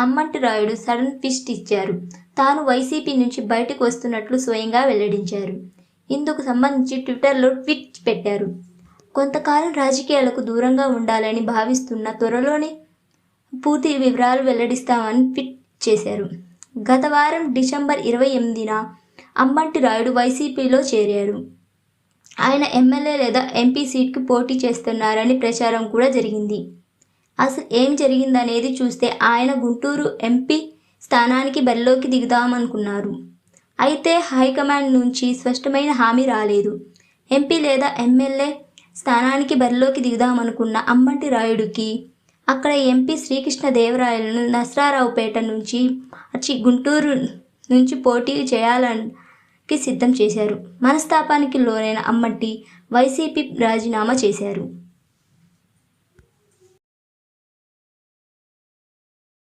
అమ్మంటి Rayudu sudden twist ఇచ్చారు. తాను YCP నుంచి బయటకు వస్తున్నట్లు స్వయంగా వెల్లడించారు. ఇందుకు సంబంధించి ట్విట్టర్లో ట్వీట్ పెట్టారు. కొంతకాలం రాజకీయాలకు దూరంగా ఉండాలని భావిస్తున్న త్వరలోనే పూర్తి వివరాలు వెల్లడిస్తామని ట్వీట్ చేశారు. గత వారం డిసెంబర్ 28న అమ్మంటి రాయుడు వైసీపీలో చేరారు. ఆయన ఎమ్మెల్యే లేదా ఎంపీ సీట్కు పోటీ చేస్తున్నారని ప్రచారం కూడా జరిగింది. అసలు ఏం జరిగిందనేది చూస్తే ఆయన గుంటూరు ఎంపీ స్థానానికి బరిలోకి దిగుదామనుకున్నారు. అయితే హైకమాండ్ నుంచి స్పష్టమైన హామీ రాలేదు. ఎంపీ లేదా ఎమ్మెల్యే స్థానానికి బరిలోకి దిగుదామనుకున్న అమ్మంటి రాయుడుకి అక్కడ ఎంపీ శ్రీకృష్ణదేవరాయలను నరసరావుపేట నుంచి మార్చి గుంటూరు నుంచి పోటీ చేయాలని సిద్ధం చేశారు. మనస్తాపానికి లోనైన అమ్మంటి వైసీపీ రాజీనామా చేశారు.